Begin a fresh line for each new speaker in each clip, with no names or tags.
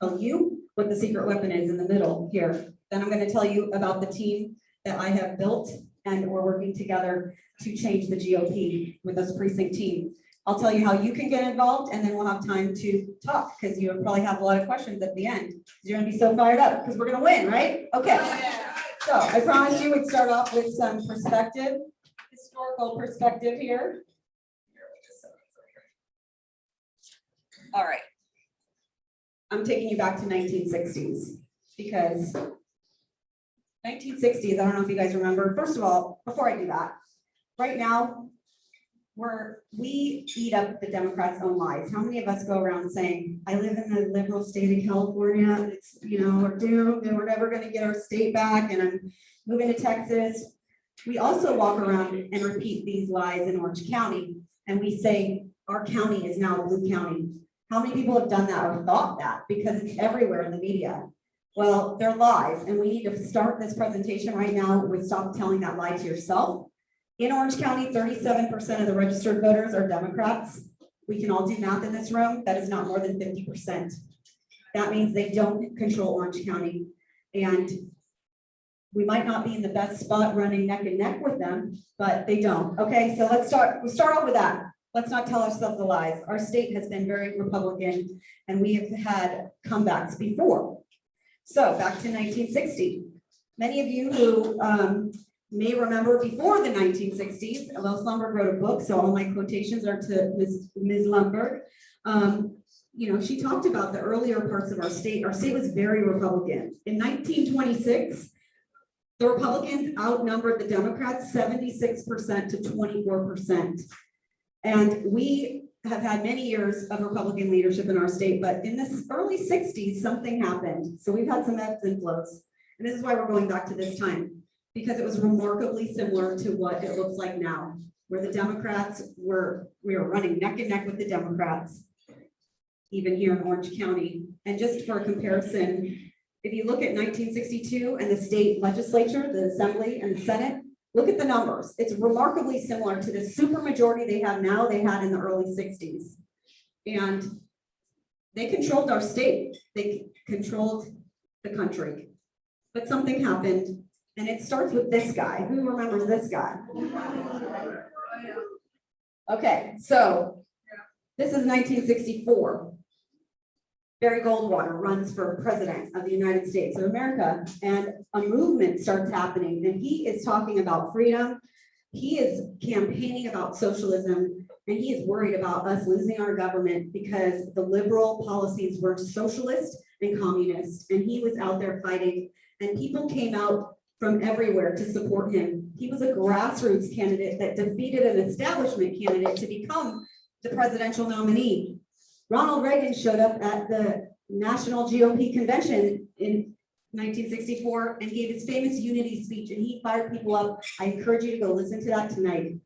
tell you what the secret weapon is in the middle here. Then I'm going to tell you about the team that I have built, and we're working together to change the GOP with this precinct team. I'll tell you how you can get involved, and then we'll have time to talk, because you'll probably have a lot of questions at the end. You're going to be so fired up because we're going to win, right? Okay. So I promised you we'd start off with some perspective, historical perspective here. All right. I'm taking you back to 1960s, because 1960s, I don't know if you guys remember. First of all, before I do that, right now, we eat up the Democrats' own lives. How many of us go around saying, I live in the liberal state of California, it's, we're doomed and we're never going to get our state back, and I'm moving to Texas. We also walk around and repeat these lies in Orange County, and we say, our county is now a blue county. How many people have done that or thought that? Because it's everywhere in the media. Well, they're lies, and we need to start this presentation right now with stop telling that lie to yourself. In Orange County, 37% of the registered voters are Democrats. We can all do math in this room. That is not more than 50%. That means they don't control Orange County. And we might not be in the best spot running neck and neck with them, but they don't. Okay, so we'll start off with that. Let's not tell ourselves the lies. Our state has been very Republican, and we have had comebacks before. So back to 1960. Many of you who may remember before the 1960s, Lois Lumberg wrote a book, so all my quotations are to Ms. Lumberg. She talked about the earlier parts of our state. Our state was very Republican. In 1926, the Republicans outnumbered the Democrats 76% to 24%. And we have had many years of Republican leadership in our state, but in the early 60s, something happened. So we've had some ebbs and flows. And this is why we're going back to this time, because it was remarkably similar to what it looks like now, where the Democrats we were running neck and neck with the Democrats, even here in Orange County. And just for a comparison, if you look at 1962 and the state legislature, the Assembly and the Senate, look at the numbers. It's remarkably similar to the supermajority they have now, they had in the early 60s. And they controlled our state. They controlled the country. But something happened, and it starts with this guy. Who remembers this guy? Okay, so this is 1964. Barry Goldwater runs for president of the United States of America, and a movement starts happening, and he is talking about freedom. He is campaigning about socialism, and he is worried about us losing our government because the liberal policies were socialist and communist, and he was out there fighting, and people came out from everywhere to support him. He was a grassroots candidate that defeated an establishment candidate to become the presidential nominee. Ronald Reagan showed up at the National GOP convention in 1964 and gave his famous unity speech, and he fired people up. I encourage you to go listen to that tonight.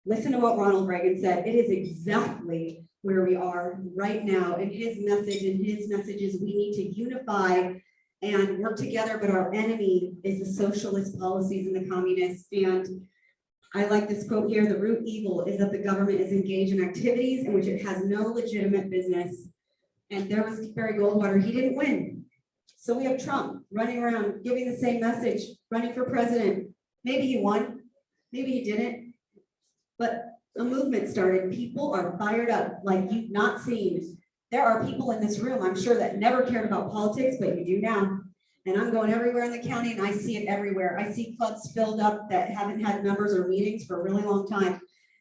Listen to what Ronald Reagan said. It is exactly where we are right now. And his message is we need to unify and work together, but our enemy is the socialist policies and the communists. And I like this quote here: the root evil is that the government is engaged in activities in which it has no legitimate business. And there was Barry Goldwater, he didn't win. So we have Trump running around giving the same message, running for president. Maybe he won, maybe he didn't, but a movement started. People are fired up like you've not seen. There are people in this room, I'm sure, that never cared about politics, but you do now. And I'm going everywhere in the county, and I see it everywhere. I see clubs filled up that haven't had members or meetings for a really long time.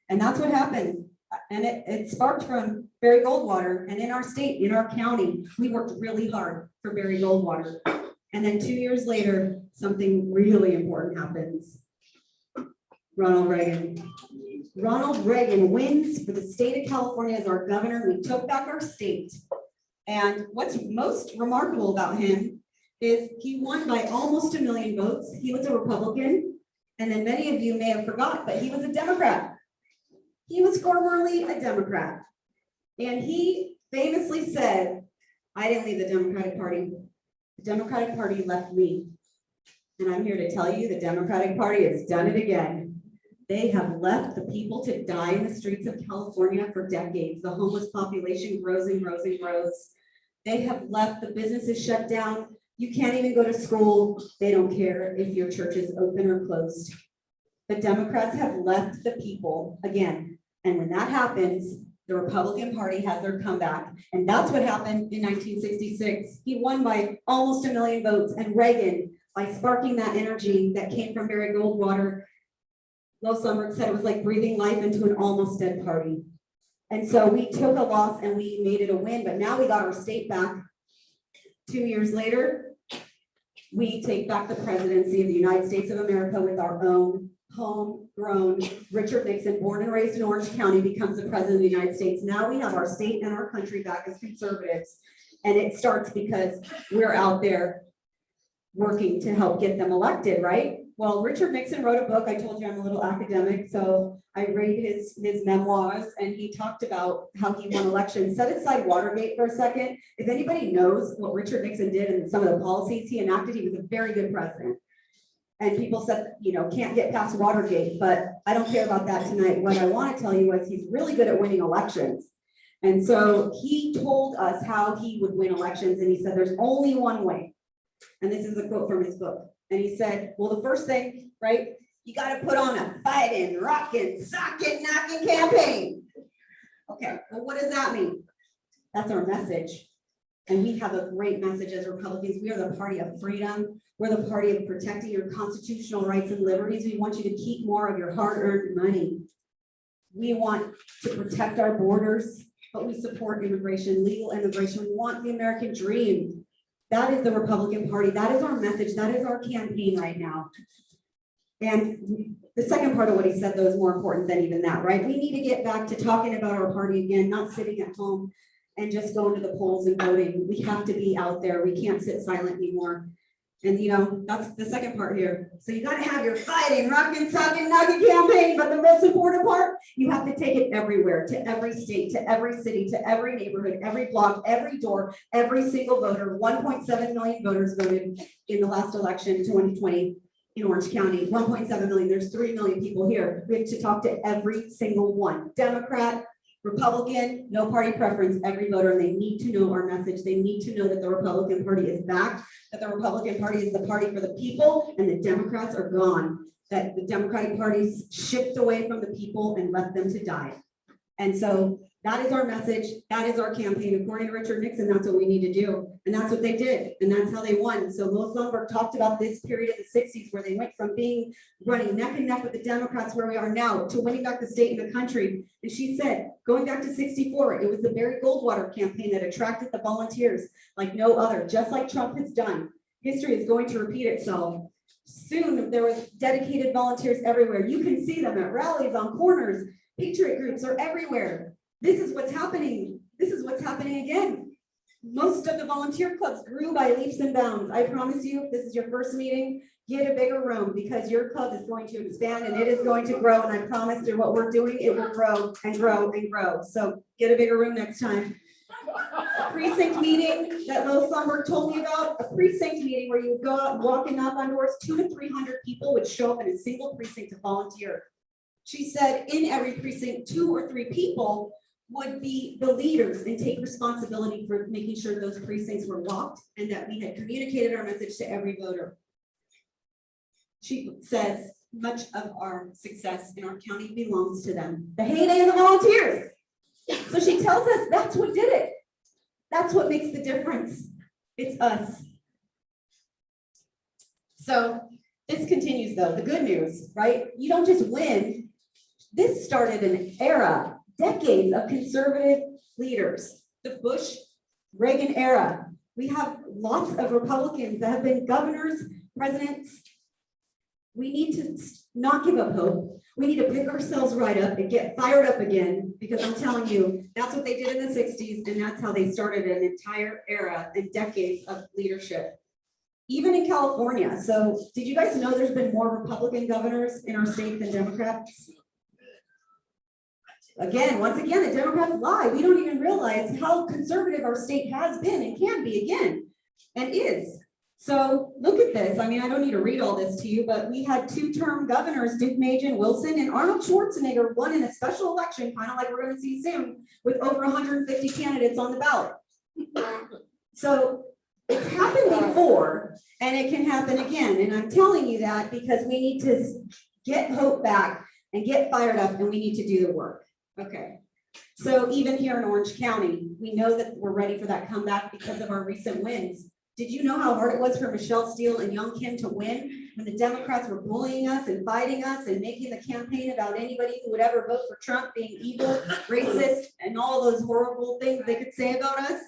And that's what happened. And it sparked from Barry Goldwater. And in our state, in our county, we worked really hard for Barry Goldwater. And then 2 years later, something really important happens. Ronald Reagan. Ronald Reagan wins for the state of California as our governor. We took back our state. And what's most remarkable about him is he won by almost 1 million votes. He was a Republican, and then many of you may have forgot, but he was a Democrat. He was formerly a Democrat, and he famously said, I didn't leave the Democratic Party. The Democratic Party left me. And I'm here to tell you the Democratic Party has done it again. They have left the people to die in the streets of California for decades. The homeless population grows and grows and grows. They have left, the businesses shut down. You can't even go to school. They don't care if your church is open or closed. The Democrats have left the people again. And when that happens, the Republican Party has their comeback. And that's what happened in 1966. He won by almost 1 million votes. And Reagan, by sparking that energy that came from Barry Goldwater, Lois Lundberg said it was like breathing life into an almost dead party. And so we took a loss and we made it a win, but now we got our state back. 2 years later, we take back the presidency of the United States of America with our own homegrown Richard Nixon, born and raised in Orange County, becomes the president of the United States. Now we have our state and our country back as conservatives. And it starts because we're out there working to help get them elected, right? Well, Richard Nixon wrote a book. I told you I'm a little academic, so I read his memoirs, and he talked about how he won elections. Set aside Watergate for a second. If anybody knows what Richard Nixon did and some of the policies he enacted, he was a very good president. And people said, you know, can't get past Watergate, but I don't care about that tonight. What I want to tell you is he's really good at winning elections. And so he told us how he would win elections, and he said, there's only one way. And this is a quote from his book. And he said, well, the first thing, right, you got to put on a fighting, rocking, socking, knocking campaign. Okay, well, what does that mean? That's our message. And we have a great message as Republicans. We are the party of freedom. We're the party of protecting your constitutional rights and liberties. We want you to keep more of your hard-earned money. We want to protect our borders, but we support immigration, legal immigration. We want the American dream. That is the Republican Party. That is our message. That is our campaign right now. And the second part of what he said, though, is more important than even that, right? We need to get back to talking about our party again, not sitting at home and just going to the polls and voting. We have to be out there. We can't sit silent anymore. And, you know, that's the second part here. So you got to have your fighting, rocking, socking, knocking campaign. But the most important part, you have to take it everywhere, to every state, to every city, to every neighborhood, every block, every door, every single voter. 1.7 million voters voted in the last election, 2020, in Orange County. 1.7 million. There's 3 million people here. We have to talk to every single one. Democrat, Republican, no party preference, every voter, and they need to know our message. They need to know that the Republican Party is back, that the Republican Party is the party for the people, and the Democrats are gone, that the Democratic Party's shipped away from the people and left them to die. And so that is our message. That is our campaign. According to Richard Nixon, that's what we need to do. And that's what they did. And that's how they won. So Lois Lundberg talked about this period of the 60s where they went from being running neck and neck with the Democrats where we are now to winning back the state and the country. And she said, going back to 64, it was the Barry Goldwater campaign that attracted the volunteers like no other, just like Trump has done. History is going to repeat itself. Soon there was dedicated volunteers everywhere. You can see them at rallies, on corners. Patriot groups are everywhere. This is what's happening. This is what's happening again. Most of the volunteer clubs grew by leaps and bounds. I promise you, if this is your first meeting, get a bigger room because your club is going to expand and it is going to grow. And I promise through what we're doing, it will grow and grow and grow. So get a bigger room next time. A precinct meeting that Lois Lundberg told me about, a precinct meeting where you would go out and walk and knock on doors, 200 to 300 people would show up in a single precinct to volunteer. She said in every precinct, 2 or 3 people would be the leaders and take responsibility for making sure those precincts were locked and that we had communicated our message to every voter. She says much of our success in our county belongs to them. The heyday of the volunteers. So she tells us that's what did it. That's what makes the difference. It's us. So this continues though, the good news, right? You don't just win. This started an era, decades of conservative leaders. The Bush, Reagan era. We have lots of Republicans that have been governors, presidents. We need to not give up hope. We need to pick ourselves right up and get fired up again, because I'm telling you, that's what they did in the 60s, and that's how they started an entire era and decades of leadership. Even in California. So did you guys know there's been more Republican governors in our state than Democrats? Again, once again, the Democrats lie. We don't even realize how conservative our state has been and can be again, and is. So look at this. I mean, I don't need to read all this to you, but we had 2-term governors, Duke Majan, Wilson, and Arnold Schwarzenegger won in a special election, kind of like we're going to see soon, with over 150 candidates on the ballot. So it's happened before and it can happen again. And I'm telling you that because we need to get hope back and get fired up and we need to do the work. Okay. So even here in Orange County, we know that we're ready for that comeback because of our recent wins. Did you know how hard it was for Michelle Steele and Young Kim to win when the Democrats were bullying us and fighting us and making the campaign about anybody who would ever vote for Trump being evil, racist, and all those horrible things they could say about us?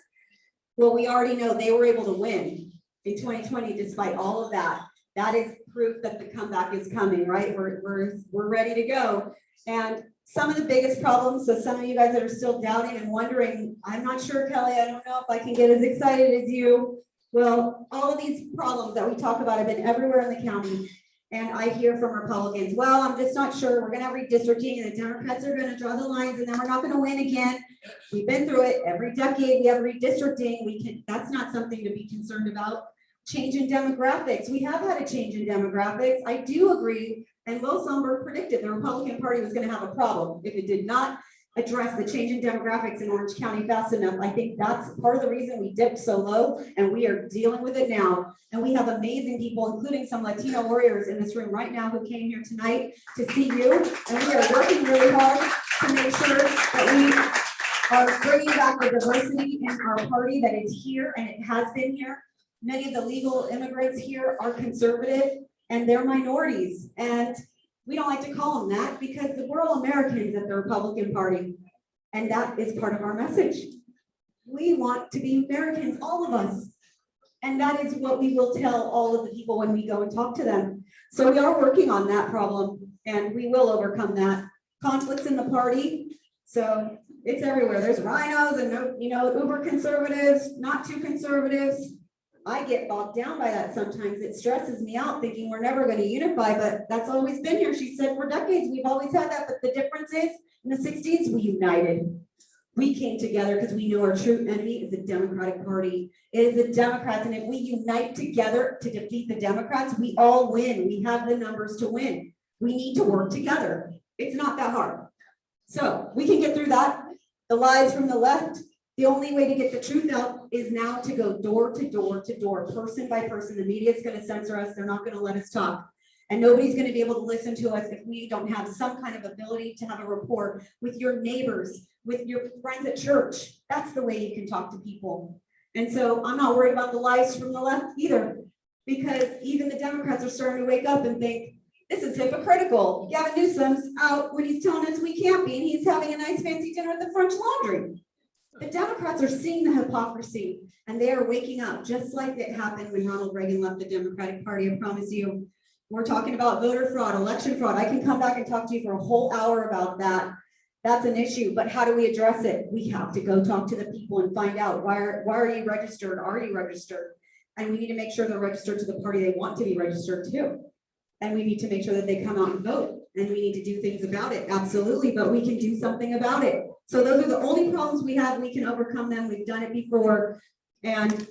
Well, we already know they were able to win in 2020 despite all of that. That is proof that the comeback is coming, right? We're ready to go. And some of the biggest problems, so some of you guys that are still doubting and wondering, I'm not sure, Kelly, I don't know if I can get as excited as you. Well, all of these problems that we talk about have been everywhere in the county. And I hear from Republicans, well, I'm just not sure. We're going to have redistricting and the Democrats are going to draw the lines and then we're not going to win again. We've been through it. Every decade we have redistricting. That's not something to be concerned about. Change in demographics. We have had a change in demographics. I do agree. And Will Somberg predicted the Republican Party was going to have a problem if it did not address the change in demographics in Orange County fast enough. I think that's part of the reason we dipped so low and we are dealing with it now. And we have amazing people, including some Latino warriors in this room right now who came here tonight to see you. And we are working really hard to make sure that we are bringing back the diversity in our party that is here and it has been here. Many of the legal immigrants here are conservative and they're minorities. And we don't like to call them that because we're all Americans at the Republican Party. And that is part of our message. We want to be Americans, all of us. And that is what we will tell all of the people when we go and talk to them. So we are working on that problem and we will overcome that. Conflicts in the party. So it's everywhere. There's rhinos and, uber conservatives, not too conservatives. I get bogged down by that sometimes. It stresses me out thinking we're never going to unify, but that's always been here. She said for decades, we've always had that. But the difference is in the 60s, we united. We came together because we knew our true enemy is the Democratic Party. It is the Democrats. And if we unite together to defeat the Democrats, we all win. We have the numbers to win. We need to work together. It's not that hard. So we can get through that. The lies from the left. The only way to get the truth out is now to go door to door to door, person by person. The media is going to censor us. They're not going to let us talk. And nobody's going to be able to listen to us if we don't have some kind of ability to have a rapport with your neighbors, with your friends at church. That's the way you can talk to people. And so I'm not worried about the lies from the left either, because even the Democrats are starting to wake up and think, this is hypocritical. Gavin Newsom's out when he's telling us we can't be, and he's having a nice fancy dinner at the French Laundry. The Democrats are seeing the hypocrisy and they are waking up, just like it happened when Ronald Reagan left the Democratic Party. I promise you. We're talking about voter fraud, election fraud. I can come back and talk to you for a whole hour about that. That's an issue, but how do we address it? We have to go talk to the people and find out why are you registered? Are you registered? And we need to make sure they're registered to the party they want to be registered to. And we need to make sure that they come out and vote. And we need to do things about it, absolutely, but we can do something about it. So those are the only problems we have. We can overcome them. We've done it before, and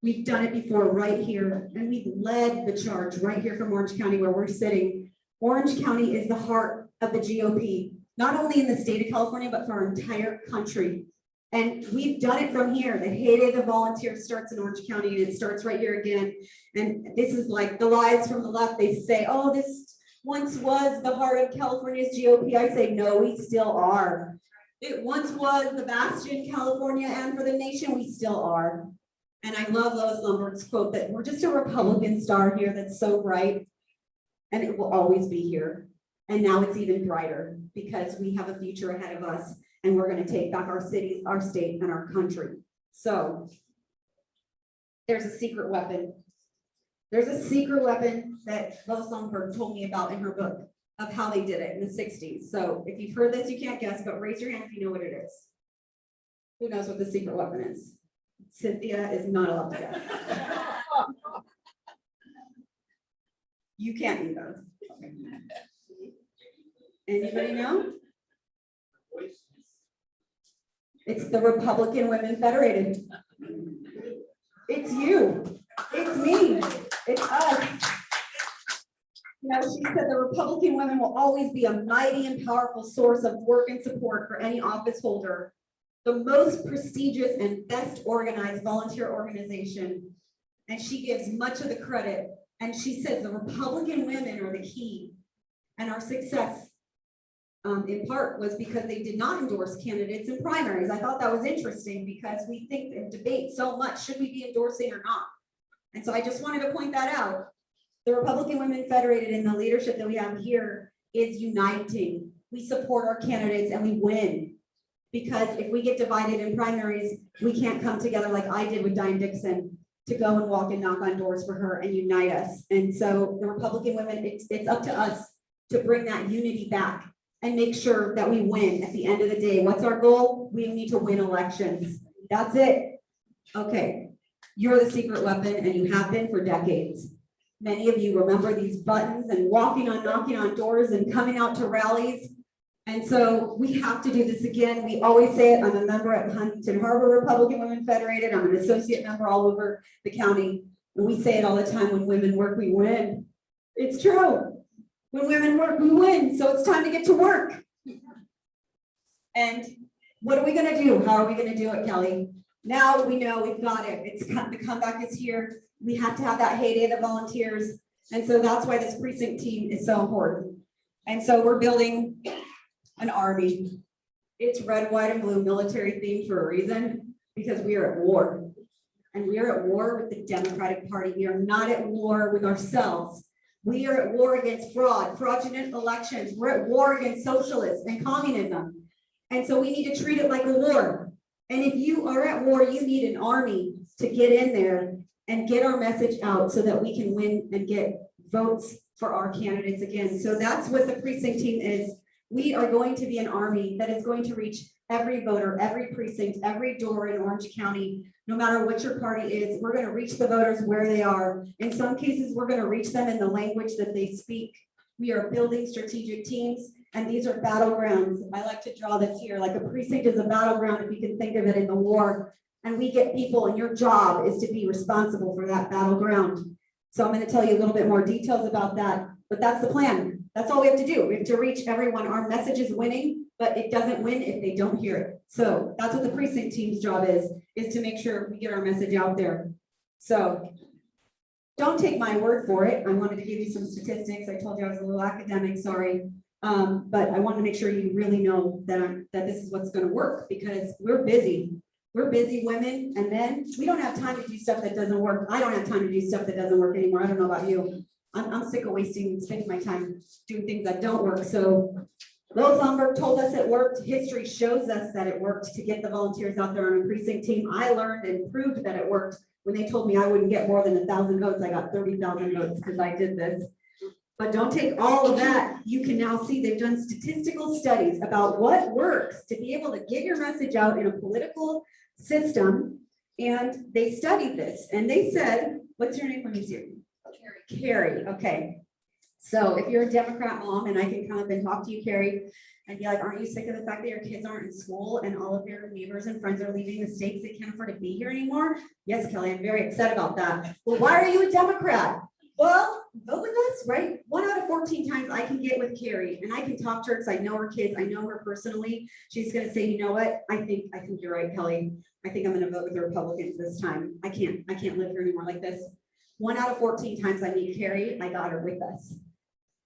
we've done it before right here. And we've led the charge right here from Orange County where we're sitting. Orange County is the heart of the GOP, not only in the state of California, but for our entire country. And we've done it from here. The heyday of the volunteers starts in Orange County, and it starts right here again. And this is like the lies from the left. They say, oh, this once was the heart of California's GOP. I say, no, we still are. It once was the bastion, California, and for the nation, we still are. And I love Lois Lomberg's quote that we're just a Republican star here that's so bright, and it will always be here. And now it's even brighter because we have a future ahead of us, and we're going to take back our cities, our state, and our country. So there's a secret weapon. There's a secret weapon that Lois Lomberg told me about in her book of how they did it in the 60s. So if you've heard this, you can't guess, but raise your hand if you know what it is. Who knows what the secret weapon is? Cynthia is not allowed to guess. You can't either. Anybody know? It's the Republican Women Federated. It's you. It's me. It's us. She said the Republican women will always be a mighty and powerful source of work and support for any office holder. the most prestigious and best organized volunteer organization. And she gives much of the credit. And she says the Republican women are the key. And our success in part was because they did not endorse candidates in primaries. I thought that was interesting because we think and debate so much, should we be endorsing or not? And so I just wanted to point that out. The Republican Women Federated and the leadership that we have here is uniting. We support our candidates and we win. Because if we get divided in primaries, we can't come together like I did with Diane Dixon to go and walk and knock on doors for her and unite us. And so the Republican women, it's up to us to bring that unity back and make sure that we win at the end of the day. What's our goal? We need to win elections. That's it. Okay, you're the secret weapon and you have been for decades. Many of you remember these buttons and knocking on doors and coming out to rallies. And so we have to do this again. We always say it. I'm a member at Huntington Harbor Republican Women Federated. I'm an associate member all over the county. And we say it all the time, when women work, we win. It's true. When women work, we win. So it's time to get to work. And what are we going to do? How are we going to do it, Kelly? Now we know we've got it. The comeback is here. We have to have that heyday of the volunteers. And so that's why this precinct team is so important. And so we're building an army. It's red, white, and blue military themed for a reason, because we are at war. And we are at war with the Democratic Party. We are not at war with ourselves. We are at war against fraud, fraudulent elections. We're at war against socialists and communism. And so we need to treat it like a war. And if you are at war, you need an army to get in there and get our message out so that we can win and get votes for our candidates again. So that's what the precinct team is. We are going to be an army that is going to reach every voter, every precinct, every door in Orange County, no matter what your party is. We're going to reach the voters where they are. In some cases, we're going to reach them in the language that they speak. We are building strategic teams, and these are battlegrounds. I like to draw this here, like a precinct is a battleground, if you can think of it, in the war. And we get people, and your job is to be responsible for that battleground. So I'm going to tell you a little bit more details about that, but that's the plan. That's all we have to do. We have to reach everyone. Our message is winning, but it doesn't win if they don't hear it. So that's what the precinct team's job is to make sure we get our message out there. So don't take my word for it. I wanted to give you some statistics. I told you I was a little academic, sorry. But I want to make sure you really know that this is what's going to work, because we're busy. We're busy women and men. We don't have time to do stuff that doesn't work. I don't have time to do stuff that doesn't work anymore. I don't know about you. I'm sick of spending my time doing things that don't work. So Bill Thunberg told us it worked. History shows us that it worked to get the volunteers out there on a precinct team. I learned and proved that it worked when they told me I wouldn't get more than 1,000 votes. I got 30,000 votes because I did this. But don't take all of that. You can now see they've done statistical studies about what works to be able to get your message out in a political system. And they studied this and they said, what's your name? Let me see. Carrie. Okay. So if you're a Democrat mom, and I can come up and talk to you, Carrie, and be like, aren't you sick of the fact that your kids aren't in school and all of your neighbors and friends are leaving the states, they can't afford to be here anymore? Yes, Kelly, I'm very upset about that. Well, why are you a Democrat? Well, vote with us, right? 1 out of 14 times I can get with Carrie, and I can talk to her because I know her kids. I know her personally. She's going to say, you know what? I think you're right, Kelly. I think I'm going to vote with the Republicans this time. I can't live here anymore like this. 1 out of 14 times I meet Carrie, I got her with us.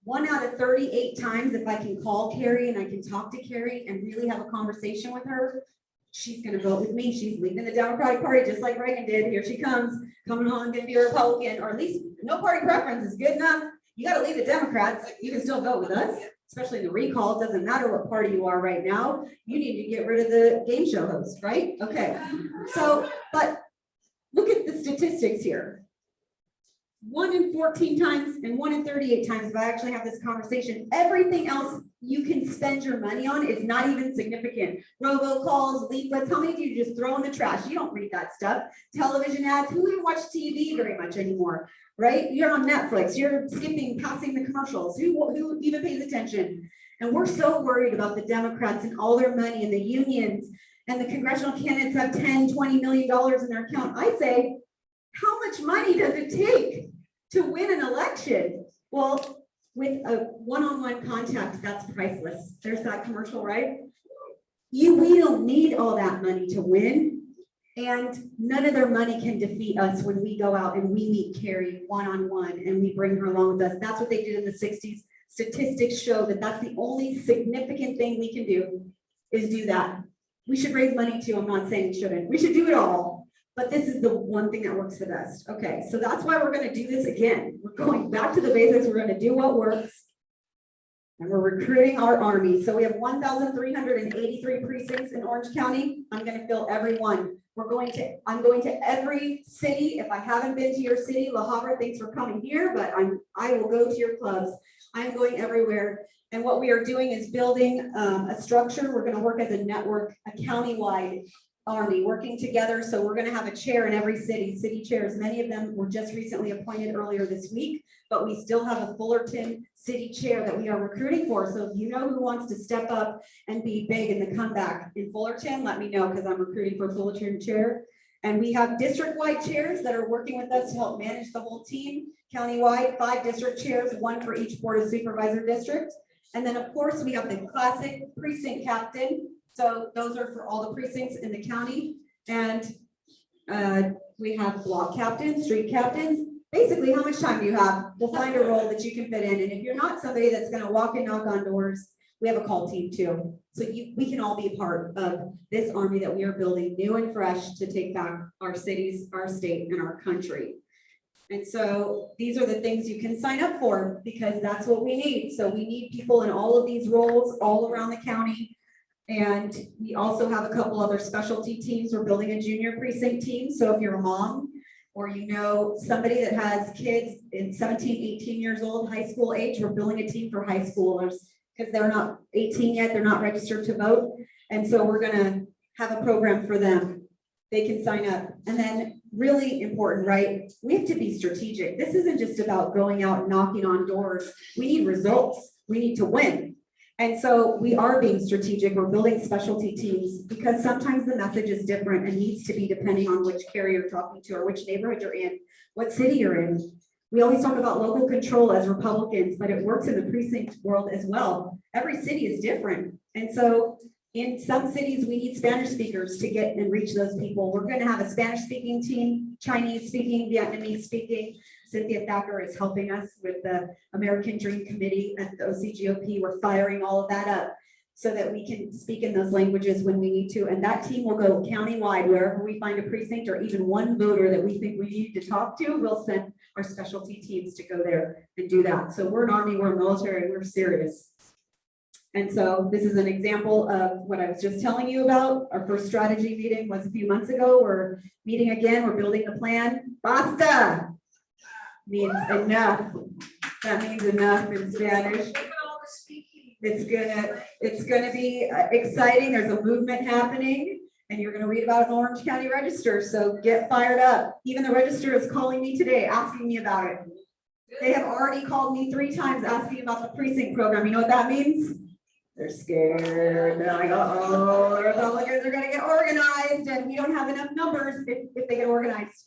1 out of 38 times, if I can call Carrie and I can talk to Carrie and really have a conversation with her, she's going to vote with me. She's leaving the Democratic Party just like Reagan did. Here she comes, coming on, going to be a Republican, or at least no party preference is good enough. You got to leave the Democrats. You can still vote with us, especially in the recall. It doesn't matter what party you are right now. You need to get rid of the game show host, right? Okay. So, but look at the statistics here. 1 in 14 times and 1 in 38 times if I actually have this conversation. Everything else you can spend your money on is not even significant. Robocalls, leaflets, how many do you just throw in the trash? You don't read that stuff. Television ads, who even watch TV very much anymore, right? You're on Netflix, you're skipping, passing the commercials. Who even pays attention? And we're so worried about the Democrats and all their money and the unions, and the congressional candidates have $10, $20 million in their account. I say, how much money does it take to win an election? Well, with a one-on-one contact, that's priceless. There's that commercial, right? We don't need all that money to win. And none of their money can defeat us when we go out and we meet Carrie one-on-one and we bring her along with us. That's what they did in the 60s. Statistics show that that's the only significant thing we can do is do that. We should raise money too. I'm not saying we shouldn't. We should do it all. But this is the one thing that works the best. Okay, so that's why we're going to do this again. We're going back to the basics. We're going to do what works. And we're recruiting our Army. So we have 1,383 precincts in Orange County. I'm going to fill every one. I'm going to every city. If I haven't been to your city, La Habra, thanks for coming here, but I will go to your clubs. I'm going everywhere. And what we are doing is building a structure. We're going to work as a network, a county-wide Army working together. So we're going to have a chair in every city chairs. Many of them were just recently appointed earlier this week, but we still have a Fullerton city chair that we are recruiting for. So if you know who wants to step up and be big in the comeback in Fullerton, let me know, because I'm recruiting for Fullerton chair. And we have district-wide chairs that are working with us to help manage the whole team. County-wide, 5 district chairs, 1 for each board of supervisor district. And then of course we have the classic precinct captain. So those are for all the precincts in the county. And we have block captains, street captains. Basically, how much time do you have? We'll find a role that you can fit in. And if you're not somebody that's going to walk and knock on doors, we have a call team too. So we can all be part of this Army that we are building new and fresh to take back our cities, our state, and our country. And so these are the things you can sign up for, because that's what we need. So we need people in all of these roles all around the county. And we also have a couple other specialty teams. We're building a junior precinct team. So if you're a mom or you know somebody that has kids in 17, 18 years old, high school age, we're building a team for high schoolers because they're not 18 yet. They're not registered to vote. And so we're going to have a program for them. They can sign up. And then really important, right? We have to be strategic. This isn't just about going out and knocking on doors. We need results. We need to win. And so we are being strategic. We're building specialty teams because sometimes the message is different and needs to be depending on which carrier you're talking to or which neighborhood you're in, what city you're in. We always talk about local control as Republicans, but it works in the precinct world as well. Every city is different. And so in some cities, we need Spanish speakers to get and reach those people. We're going to have a Spanish speaking team, Chinese speaking, Vietnamese speaking. Cynthia Thacker is helping us with the American Dream Committee at the OCGOP. We're firing all of that up so that we can speak in those languages when we need to. And that team will go countywide wherever we find a precinct or even one voter that we think we need to talk to. We'll send our specialty teams to go there and do that. So we're an Army, we're military, we're serious. And so this is an example of what I was just telling you about. Our first strategy meeting was a few months ago. We're meeting again. We're building the plan. Basta means enough. That means enough in Spanish. It's gonna be exciting. There's a movement happening, and you're gonna read about it in the Orange County Register. So get fired up. Even the Register is calling me today, asking me about it. They have already called me 3 times asking about the precinct program. You know what that means? They're scared. They're like, oh, the Republicans are going to get organized, and we don't have enough numbers if they get organized.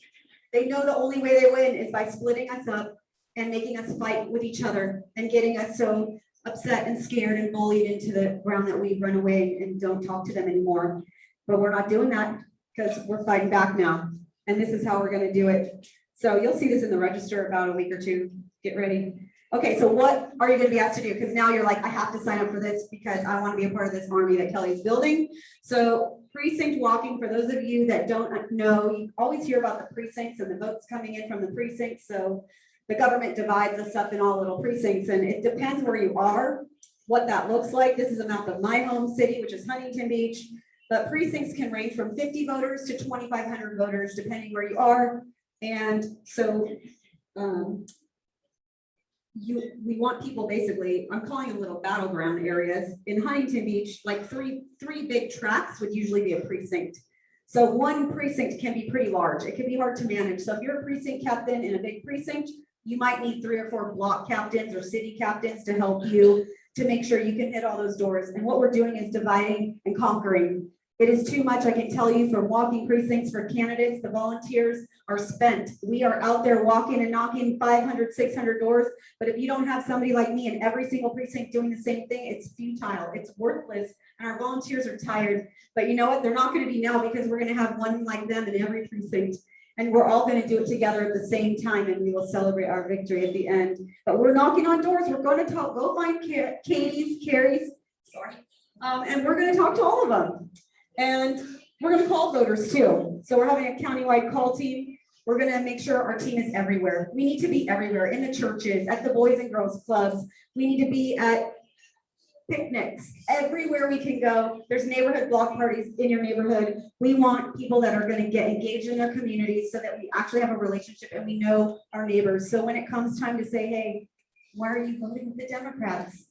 They know the only way they win is by splitting us up and making us fight with each other and getting us so upset and scared and bullied into the ground that we run away and don't talk to them anymore. But we're not doing that because we're fighting back now. And this is how we're going to do it. So you'll see this in the Register about a week or 2. Get ready. Okay, so what are you going to be asked to do? Because now you're like, I have to sign up for this because I want to be a part of this Army that Kelly's building. So precinct walking, for those of you that don't know, you always hear about the precincts and the votes coming in from the precincts. So the government divides us up in all little precincts, and it depends where you are, what that looks like. This is a map of my home city, which is Huntington Beach. But precincts can range from 50 voters to 2,500 voters, depending where you are. And so we want people basically, I'm calling them little battleground areas. In Huntington Beach, like three big tracks would usually be a precinct. So one precinct can be pretty large. It can be hard to manage. So if you're a precinct captain in a big precinct, you might need 3 or 4 block captains or city captains to help you to make sure you can hit all those doors. And what we're doing is dividing and conquering. It is too much, I can tell you, for walking precincts for candidates. The volunteers are spent. We are out there walking and knocking 500, 600 doors. But if you don't have somebody like me in every single precinct doing the same thing, it's futile, it's worthless. And our volunteers are tired. But you know what? They're not going to be now, because we're going to have one like them in every precinct. And we're all going to do it together at the same time, and we will celebrate our victory at the end. But we're knocking on doors. We're going to talk, go find Carrie's, and we're going to talk to all of them. And we're going to call voters too. So we're having a countywide call team. We're going to make sure our team is everywhere. We need to be everywhere, in the churches, at the Boys and Girls Clubs. We need to be at picnics, everywhere we can go. There's neighborhood block parties in your neighborhood. We want people that are going to get engaged in their communities so that we actually have a relationship and we know our neighbors. So when it comes time to say, hey, why are you voting with the Democrats?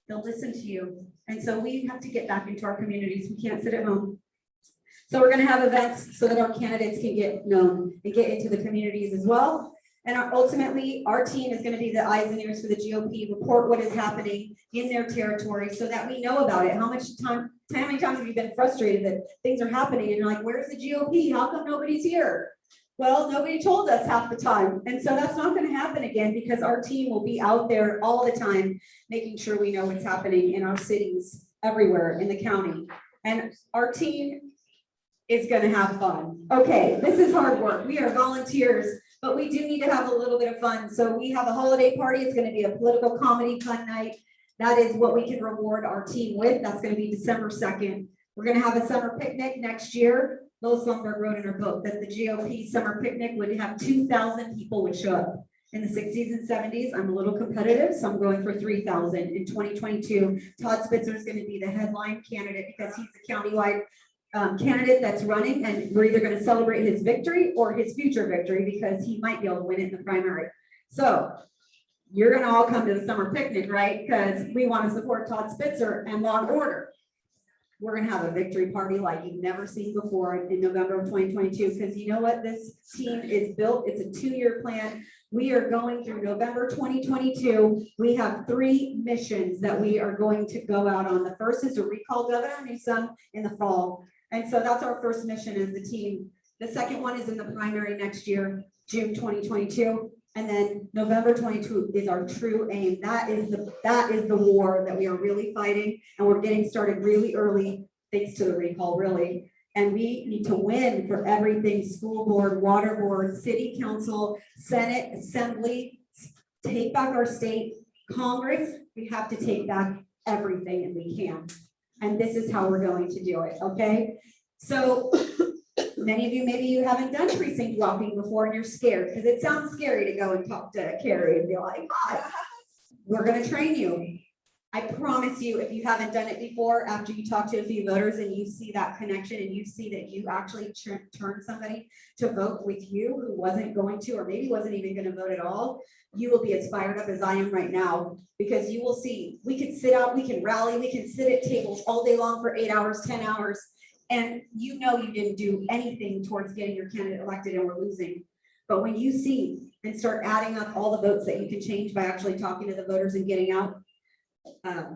They'll listen to you. And so we have to get back into our communities. We can't sit at home. So we're going to have events so that our candidates can get known and get into the communities as well. And ultimately, our team is going to be the eyes and ears for the GOP, report what is happening in their territory so that we know about it. How many times have you been frustrated that things are happening and you're like, where's the GOP? How come nobody's here? Well, nobody told us half the time. And so that's not going to happen again, because our team will be out there all the time, making sure we know what's happening in our cities, everywhere in the county. And our team is going to have fun. Okay, this is hard work. We are volunteers, but we do need to have a little bit of fun. So we have a holiday party. It's going to be a political comedy fun night. That is what we can reward our team with. That's going to be December 2nd. We're going to have a summer picnic next year. Lois Lundberg wrote in her book that the GOP summer picnic would have 2,000 people would show up. In the 60s and 70s, I'm a little competitive, so I'm going for 3,000. In 2022, Todd Spitzer is going to be the headline candidate because he's the countywide candidate that's running, and we're either going to celebrate his victory or his future victory, because he might be able to win it in the primary. So you're going to all come to the summer picnic, right? Because we want to support Todd Spitzer and law and order. We're going to have a victory party like you've never seen before in November of 2022, because you know what? This team is built. It's a 2-year plan. We are going through November 2022. We have 3 missions that we are going to go out on. The first is to recall Governor Newsom in the fall. And so that's our first mission as the team. The second one is in the primary next year, June 2022. And then November 22 is our true aim. That is the war that we are really fighting. And we're getting started really early, thanks to the recall, really. And we need to win for everything: school board, water board, city council, Senate, assembly, take back our state, Congress. We have to take back everything, and we can. And this is how we're going to do it, okay? So many of you, maybe you haven't done precinct walking before and you're scared, because it sounds scary to go and talk to Carrie and be like, hi. We're going to train you. I promise you, if you haven't done it before, after you talk to a few voters and you see that connection and you see that you actually turn somebody to vote with you who wasn't going to, or maybe wasn't even going to vote at all, you will be as fired up as I am right now, because you will see, we can sit out, we can rally, we can sit at tables all day long for 8 hours, 10 hours, and you know you didn't do anything towards getting your candidate elected and we're losing. But when you see and start adding up all the votes that you can change by actually talking to the voters and getting out,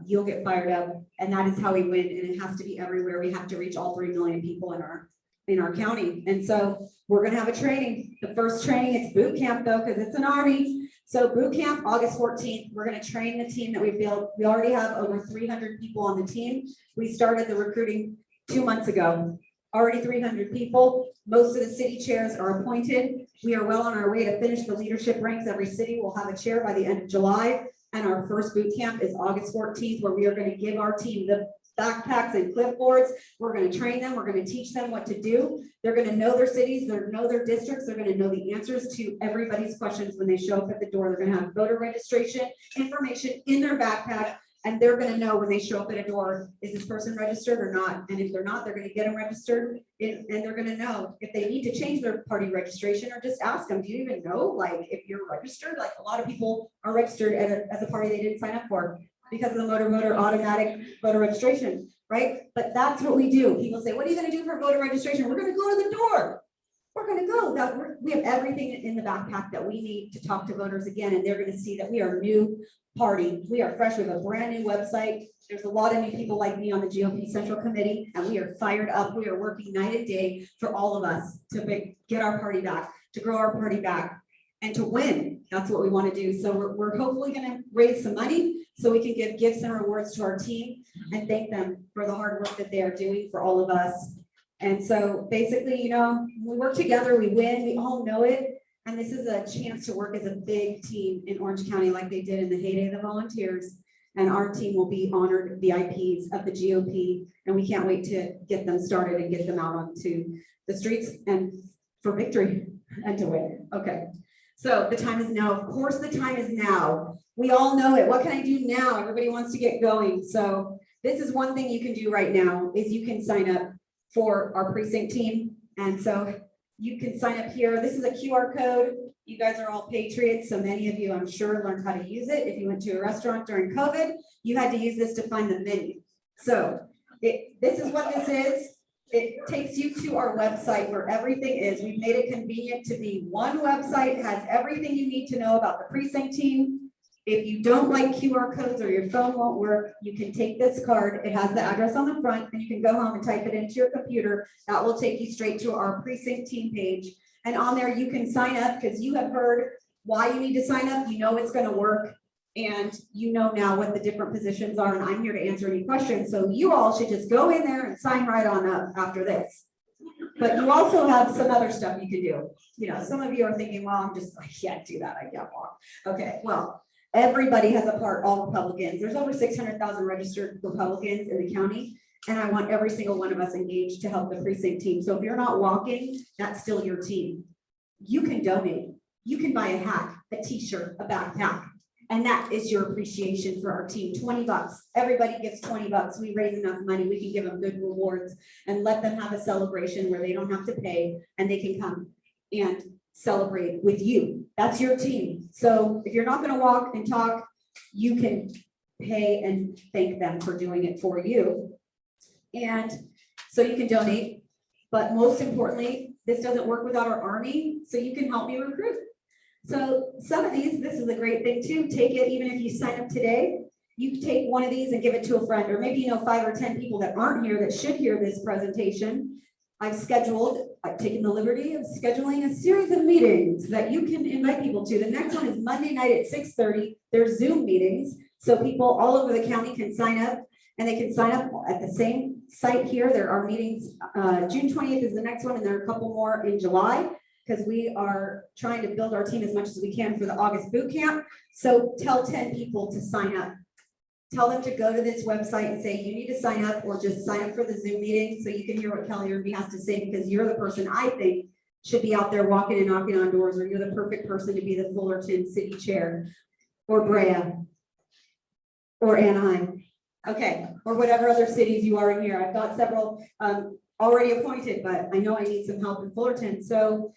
you'll get fired up. And that is how we win. And it has to be everywhere. We have to reach all 3 million people in our county. And so we're going to have a training. The first training, it's boot camp though, because it's an Army. So boot camp, August 14th, we're going to train the team that we built. We already have over 300 people on the team. We started the recruiting 2 months ago. Already 300 people. Most of the city chairs are appointed. We are well on our way to finish the leadership ranks. Every city will have a chair by the end of July. And our first boot camp is August 14th, where we are going to give our team the backpacks and clipboards. We're going to train them. We're going to teach them what to do. They're going to know their cities. They're going to know their districts. They're going to know the answers to everybody's questions when they show up at the door. They're going to have voter registration information in their backpack. And they're going to know when they show up at a door, is this person registered or not? And if they're not, they're going to get them registered. And they're going to know if they need to change their party registration, or just ask them, do you even know, like, if you're registered? Like, a lot of people are registered as a party they didn't sign up for because of the voter automatic voter registration, right? But that's what we do. People say, what are you going to do for voter registration? We're going to go to the door. We're going to go. We have everything in the backpack that we need to talk to voters again, and they're going to see that we are new party. We are fresh with a brand new website. There's a lot of new people like me on the GOP Central Committee, and we are fired up. We are working night and day for all of us to get our party back, to grow our party back, and to win. That's what we want to do. So we're hopefully going to raise some money so we can give gifts and rewards to our team and thank them for the hard work that they are doing for all of us. And so basically, you know, we work together, we win, we all know it. And this is a chance to work as a big team in Orange County like they did in the heyday of the volunteers. And our team will be honored VIPs of the GOP. And we can't wait to get them started and get them out onto the streets and for victory and to win. Okay. So the time is now. Of course, the time is now. We all know it. What can I do now? Everybody wants to get going. So this is one thing you can do right now is you can sign up for our precinct team. And so you can sign up here. This is a QR code. You guys are all patriots. So many of you, I'm sure, learned how to use it. If you went to a restaurant during COVID, you had to use this to find the menu. So this is what this is. It takes you to our website where everything is. We've made it convenient to be one website. It has everything you need to know about the precinct team. If you don't like QR codes or your phone won't work, you can take this card. It has the address on the front and you can go home and type it into your computer. That will take you straight to our precinct team page. And on there, you can sign up because you have heard why you need to sign up. You know it's going to work. And you know now what the different positions are. And I'm here to answer any questions. So you all should just go in there and sign right on up after this. But you also have some other stuff you can do. You know, some of you are thinking, well, I can't do that. I can't walk. Okay, well, everybody has a part, all Republicans. There's over 600,000 registered Republicans in the county. And I want every single one of us engaged to help the precinct team. So if you're not walking, that's still your team. You can donate. You can buy a hat, a t-shirt, a backpack. And that is your appreciation for our team. 20 bucks. Everybody gets 20 bucks. We raise enough money. We can give them good rewards and let them have a celebration where they don't have to pay and they can come and celebrate with you. That's your team. So if you're not going to walk and talk, you can pay and thank them for doing it for you. And so you can donate. But most importantly, this doesn't work without our Army. So you can help me recruit. So some of these, this is a great thing too. Take it, even if you sign up today, you take one of these and give it to a friend, or maybe you know 5 or 10 people that aren't here that should hear this presentation. I've taken the liberty of scheduling a series of meetings that you can invite people to. The next one is Monday night at 6:30. There's Zoom meetings. So people all over the county can sign up, and they can sign up at the same site here. There are meetings, June 20th is the next one, and there are a couple more in July, because we are trying to build our team as much as we can for the August boot camp. So tell 10 people to sign up. Tell them to go to this website and say, you need to sign up, or just sign up for the Zoom meeting so you can hear what Kelly Ernby has to say, because you're the person I think should be out there walking and knocking on doors, or you're the perfect person to be the Fullerton City Chair, or Brea, or Anaheim. Okay, or whatever other cities you are in here. I've got several already appointed, but I know I need some help in Fullerton. So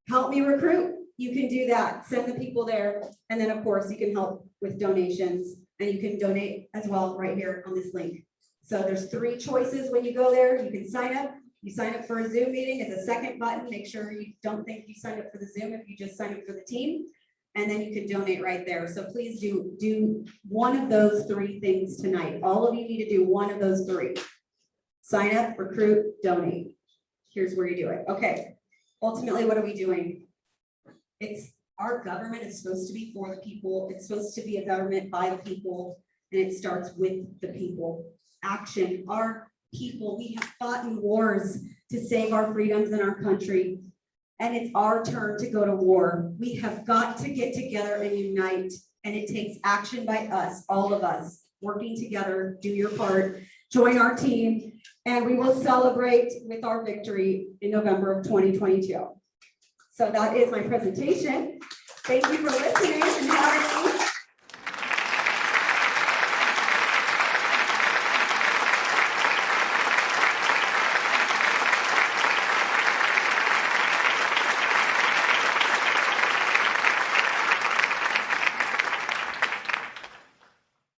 help me recruit. You can do that. Send the people there. And then of course you can help with donations, and you can donate as well right here on this link. So there's 3 choices when you go there. You can sign up. You sign up for a Zoom meeting. It's a second button. Make sure you don't think you signed up for the Zoom if you just signed up for the team. And then you can donate right there. So please do one of those 3 things tonight. All of you need to do one of those 3. Sign up, recruit, donate. Here's where you do it. Okay. Ultimately, what are we doing? Our government is supposed to be for the people. It's supposed to be a government by the people, and it starts with the people. Action. Our people, we have fought in wars to save our freedoms in our country, and it's our turn to go to war. We have got to get together and unite, and it takes action by us, all of us, working together. Do your part. Join our team, and we will celebrate with our victory in November of 2022. So that is my presentation. Thank you for listening.